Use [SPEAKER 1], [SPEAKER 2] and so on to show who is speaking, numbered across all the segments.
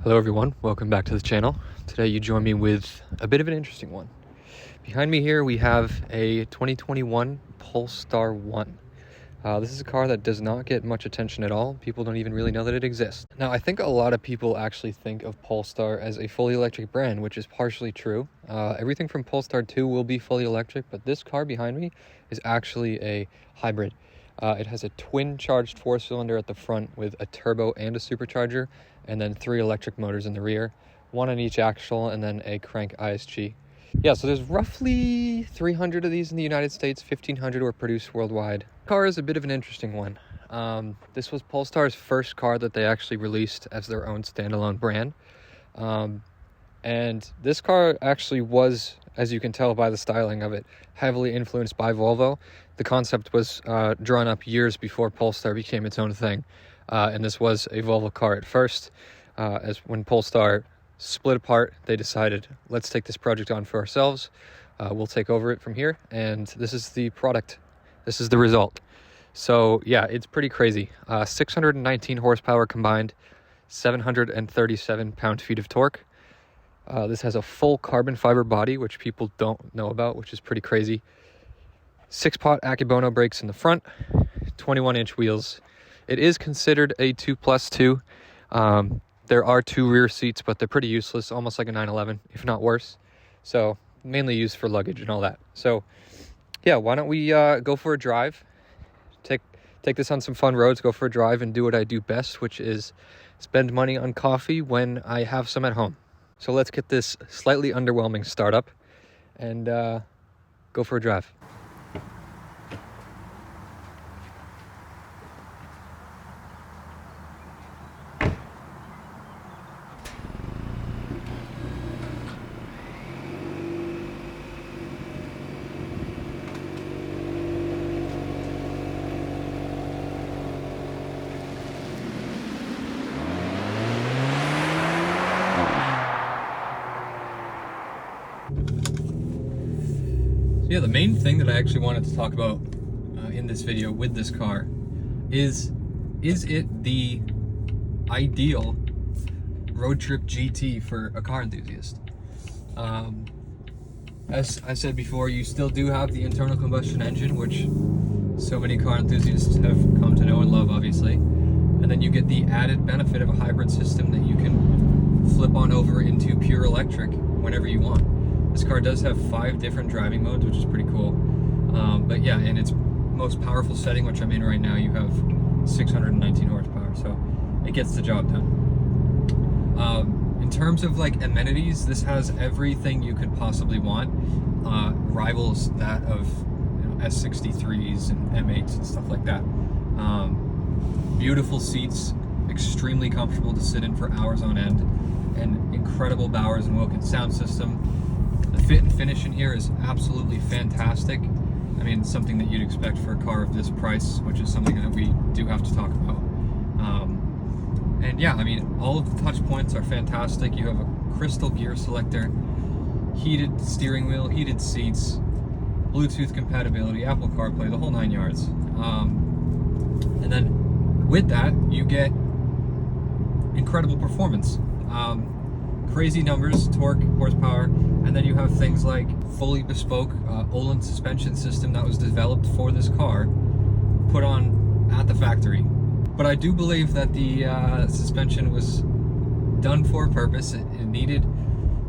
[SPEAKER 1] Hello everyone, welcome back to the channel. Today you join me with a bit of an interesting one. Behind me here we have a 2021 Polestar 1. This is a car that does not get much attention at all. People don't even really know that it exists. Now I think a lot of people actually think of Polestar as a fully electric brand, which is partially true. Everything from Polestar 2 will be fully electric, but this car behind me is actually a hybrid. It has a twin charged 4-cylinder at the front with a turbo and a supercharger, and then 3 electric motors in the rear, 1 on each axle, and then a crank ISG. Yeah, so there's roughly 300 of these in the United States, 1,500 were produced worldwide. The car is a bit of an interesting one. This was Polestar's first car that they actually released as their own standalone brand. And this car actually was, as you can tell by the styling of it, heavily influenced by Volvo. The concept was drawn up years before Polestar became its own thing. And this was a Volvo car at first. As when Polestar split apart, they decided, let's take this project on for ourselves. We'll take over it from here. And this is the product. This is the result. So yeah, it's pretty crazy. 619 horsepower combined, 737 pound-feet of torque. This has a full carbon fiber body, which people don't know about, which is pretty crazy. 6-pot Akebono brakes in the front, 21-inch wheels. It is considered a 2+2. There are 2 rear seats, but they're pretty useless, almost like a 911, if not worse. So mainly used for luggage and all that. So yeah, why don't we go for a drive? Take this on some fun roads, go for a drive, and do what I do best, which is spend money on coffee when I have some at home. So let's get this slightly underwhelming startup and go for a drive. Yeah, the main thing that I actually wanted to talk about in this video with this car is it the ideal road trip GT for a car enthusiast? As I said before, you still do have the internal combustion engine, which so many car enthusiasts have come to know and love, obviously. And then you get the added benefit of a hybrid system that you can flip on over into pure electric whenever you want. This car does have 5 different driving modes, which is pretty cool. But yeah, in its most powerful setting, which I'm in right now, you have 619 horsepower, so it gets the job done. In terms of like amenities, this has everything you could possibly want. Rivals that of S63s and M8s and stuff like that. Beautiful seats, extremely comfortable to sit in for hours on end, and incredible Bowers & Wilkins sound system. The fit and finish in here is absolutely fantastic. I mean, it's something that you'd expect for a car of this price, which is something that we do have to talk about. And yeah, I mean, all of the touch points are fantastic. You have a crystal gear selector, heated steering wheel, heated seats, Bluetooth compatibility, Apple CarPlay, the whole 9 yards. And then with that, you get incredible performance. Crazy numbers, torque, horsepower, and then you have things like fully bespoke Öhlins suspension system that was developed for this car, put on at the factory. But I do believe that the suspension was done for a purpose. It needed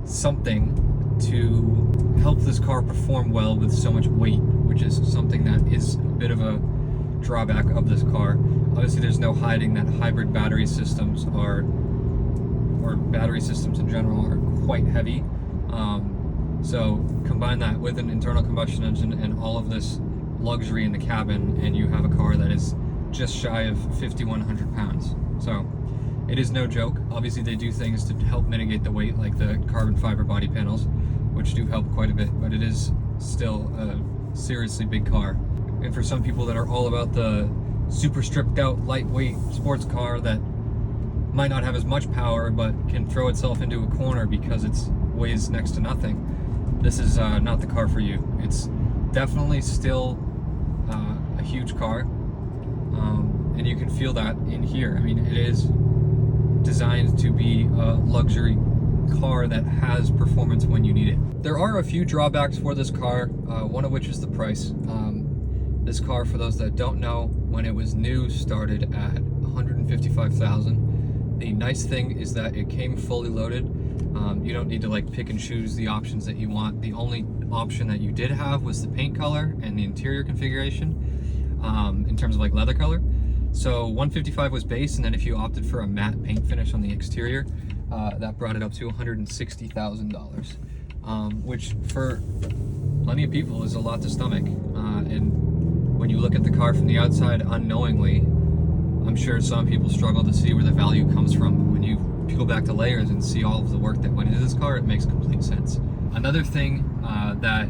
[SPEAKER 1] something to help this car perform well with so much weight, which is something that is a bit of a drawback of this car. Obviously, there's no hiding that hybrid battery systems or battery systems in general are quite heavy. So combine that with an internal combustion engine and all of this luxury in the cabin, and you have a car that is just shy of 5,100 pounds. So it is no joke. Obviously they do things to help mitigate the weight, like the carbon fiber body panels, which do help quite a bit, but it is still a seriously big car. And for some people that are all about the super stripped out lightweight sports car that might not have as much power but can throw itself into a corner because it weighs next to nothing, this is not the car for you. It's definitely still a huge car, and you can feel that in here. I mean, it is designed to be a luxury car that has performance when you need it. There are a few drawbacks for this car, one of which is the price. This car, for those that don't know, when it was new, started at $155,000. The nice thing is that it came fully loaded. You don't need to like pick and choose the options that you want. The only option that you did have was the paint color and the interior configuration, in terms of like leather color. So 155 was base, and then if you opted for a matte paint finish on the exterior, that brought it up to $160,000, which for plenty of people is a lot to stomach. And when you look at the car from the outside unknowingly, I'm sure some people struggle to see where the value comes from. But when you peel back the layers and see all of the work that went into this car, it makes complete sense. Another thing that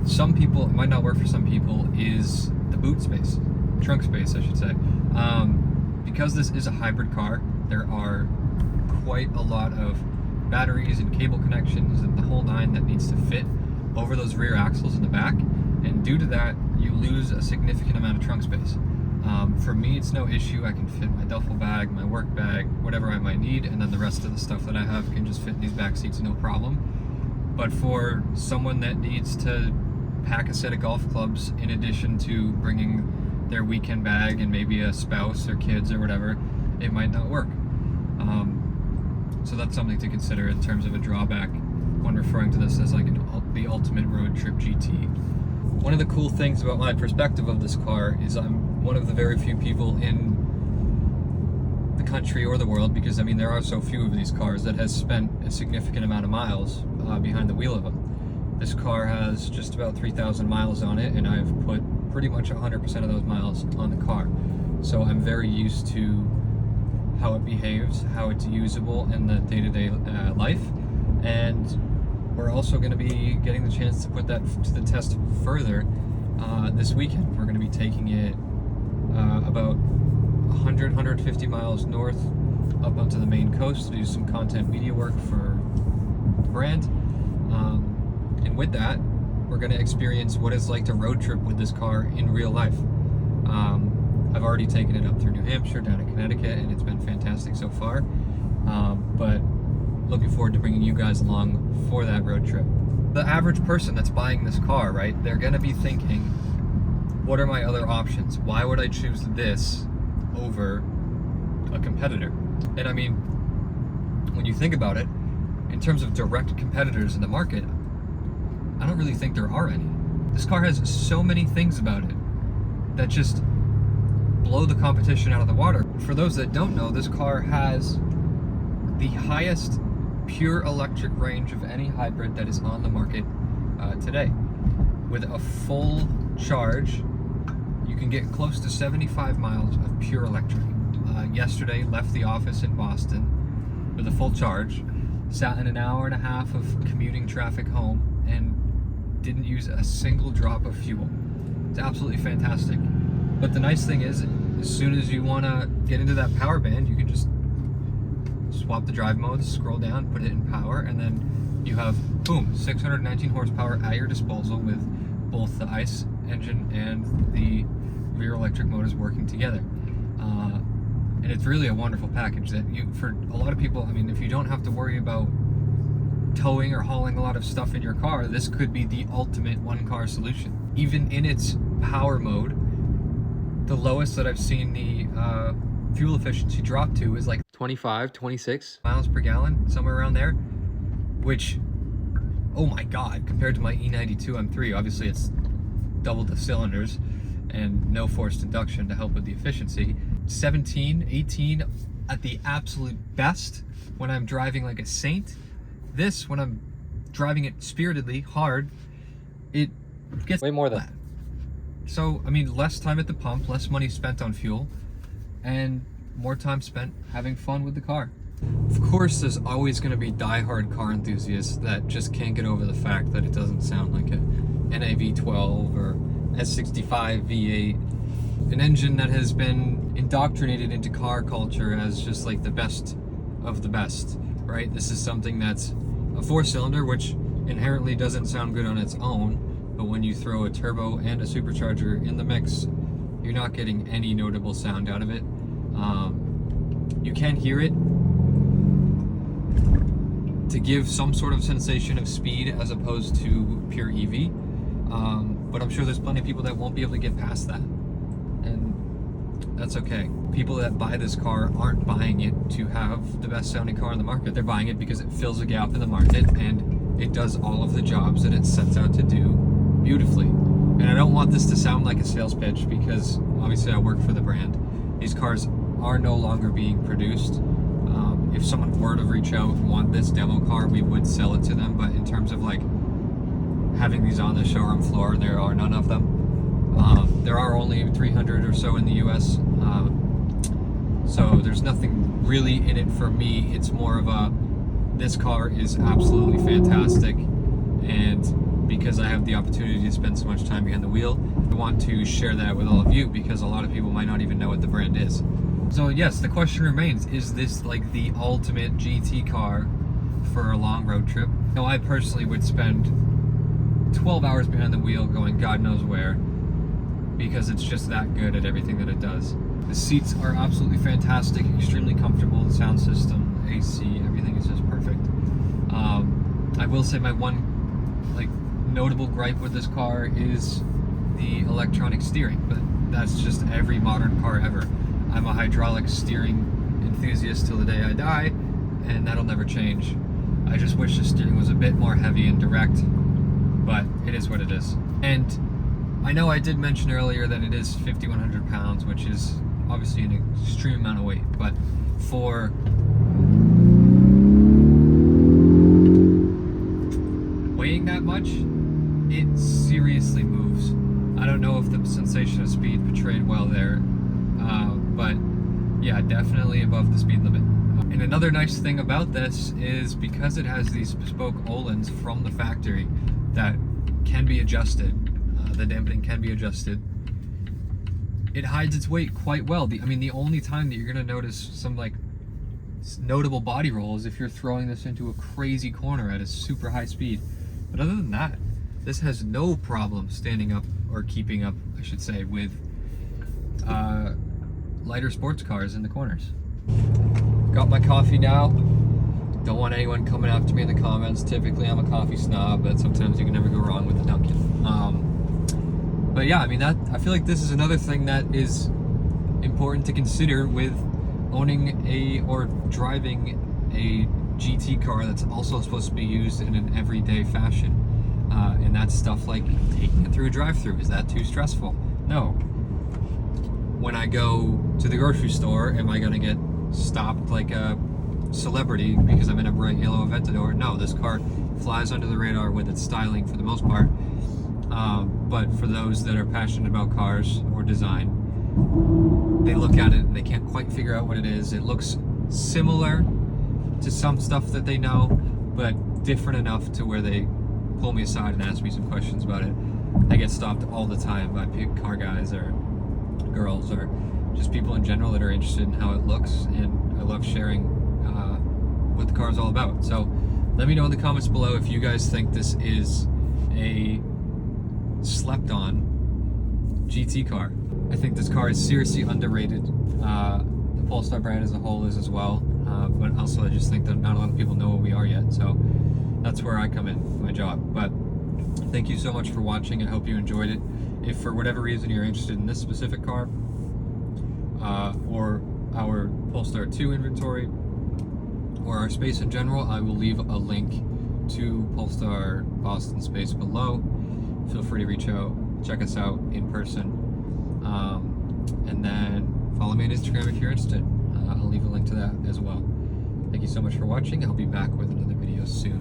[SPEAKER 1] some people, it might not work for some people, is the boot space, trunk space, I should say. Because this is a hybrid car, there are quite a lot of batteries and cable connections and the whole nine that needs to fit over those rear axles in the back. And due to that, you lose a significant amount of trunk space. For me, it's no issue. I can fit my duffel bag, my work bag, whatever I might need, and then the rest of the stuff that I have can just fit in these back seats, no problem. But for someone that needs to pack a set of golf clubs in addition to bringing their weekend bag and maybe a spouse or kids or whatever, it might not work. So that's something to consider in terms of a drawback when referring to this as like the ultimate road trip GT. One of the cool things about my perspective of this car is I'm one of the very few people in the country or the world, because I mean there are so few of these cars, that has spent a significant amount of miles behind the wheel of them. This car has just about 3,000 miles on it, and I've put pretty much 100% of those miles on the car. So I'm very used to how it behaves, how it's usable in the day-to-day life. And we're also going to be getting the chance to put that to the test further this weekend. We're going to be taking it about 150 miles north up onto the Maine coast to do some content media work for the brand. And with that, we're going to experience what it's like to road trip with this car in real life. I've already taken it up through New Hampshire, down to Connecticut, and it's been fantastic so far. But looking forward to bringing you guys along for that road trip. The average person that's buying this car, right, they're going to be thinking, what are my other options? Why would I choose this over a competitor? And I mean, when you think about it, in terms of direct competitors in the market, I don't really think there are any. This car has so many things about it that just blow the competition out of the water. For those that don't know, this car has the highest pure electric range of any hybrid that is on the market today. With a full charge, you can get close to 75 miles of pure electric. Yesterday, left the office in Boston with a full charge, sat in an hour and a half of commuting traffic home, and didn't use a single drop of fuel. It's absolutely fantastic. But the nice thing is, as soon as you want to get into that power band, you can just swap the drive modes, scroll down, put it in power, and then you have, boom, 619 horsepower at your disposal with both the ICE engine and the rear electric motors working together. And it's really a wonderful package that for a lot of people, I mean, if you don't have to worry about towing or hauling a lot of stuff in your car, this could be the ultimate one-car solution. Even in its power mode, the lowest that I've seen the fuel efficiency drop to is like 25, 26 miles per gallon, somewhere around there, which, oh my God, compared to my E92 M3, obviously it's double the cylinders and no forced induction to help with the efficiency. 17, 18 at the absolute best when I'm driving like a saint. This, when I'm driving it spiritedly, hard, it gets way more than that. So, I mean, less time at the pump, less money spent on fuel, and more time spent having fun with the car. Of course, there's always going to be die-hard car enthusiasts that just can't get over the fact that it doesn't sound like a NAV12 or S65 V8, an engine that has been indoctrinated into car culture as just like the best of the best, right? This is something that's a four-cylinder, which inherently doesn't sound good on its own, but when you throw a turbo and a supercharger in the mix, you're not getting any notable sound out of it. You can hear it to give some sort of sensation of speed as opposed to pure EV. But I'm sure there's plenty of people that won't be able to get past that, and that's okay. People that buy this car aren't buying it to have the best sounding car on the market. They're buying it because it fills a gap in the market and it does all of the jobs that it sets out to do beautifully. And I don't want this to sound like a sales pitch, because obviously I work for the brand. These cars are no longer being produced. If someone were to reach out and want this demo car, we would sell it to them, but in terms of like having these on the showroom floor, there are none of them. There are only 300 or so in the US, so there's nothing really in it for me. It's more of a, this car is absolutely fantastic, and because I have the opportunity to spend so much time behind the wheel, I want to share that with all of you, because a lot of people might not even know what the brand is. So yes, the question remains, is this like the ultimate GT car for a long road trip? Now, I personally would spend 12 hours behind the wheel going God knows where, because it's just that good at everything that it does. The seats are absolutely fantastic, extremely comfortable, the sound system, AC, everything is just perfect. I will say my one like notable gripe with this car is the electronic steering, but that's just every modern car ever. I'm a hydraulic steering enthusiast till the day I die, and that'll never change. I just wish the steering was a bit more heavy and direct, but it is what it is. And I know I did mention earlier that it is 5,100 pounds, which is obviously an extreme amount of weight, but for weighing that much, it seriously moves. I don't know if the sensation of speed portrayed well there, but yeah, definitely above the speed limit. And another nice thing about this is because it has these bespoke Öhlins from the factory that can be adjusted, the dampening can be adjusted, it hides its weight quite well. The only time that you're going to notice some like notable body roll is if you're throwing this into a crazy corner at a super high speed. But other than that, this has no problem standing up, or keeping up, I should say, with lighter sports cars in the corners. Got my coffee now. Don't want anyone coming after me in the comments. Typically I'm a coffee snob, but sometimes you can never go wrong with the Dunkin'. But yeah, I feel like this is another thing that is important to consider with owning or driving a GT car that's also supposed to be used in an everyday fashion. And that's stuff like taking it through a drive-thru. Is that too stressful? No. When I go to the grocery store, am I gonna get stopped like a celebrity because I'm in a bright yellow Aventador? No, this car flies under the radar with its styling for the most part. But for those that are passionate about cars or design, they look at it and they can't quite figure out what it is. It looks similar to some stuff that they know, but different enough to where they pull me aside and ask me some questions about it. I get stopped all the time by car guys or girls or just people in general that are interested in how it looks, and I love sharing what the car is all about. So let me know in the comments below if you guys think this is a slept on GT car. I think this car is seriously underrated. The Polestar brand as a whole is as well, but also I just think that not a lot of people know what we are yet, so that's where I come in, my job. But thank you so much for watching. I hope you enjoyed it. If for whatever reason you're interested in this specific car, or our Polestar 2 inventory, or our space in general, I will leave a link to Polestar Boston space below. Feel free to reach out, check us out in person, and then follow me on Instagram if you're interested. I'll leave a link to that as well. Thank you so much for watching. I'll be back with another video soon.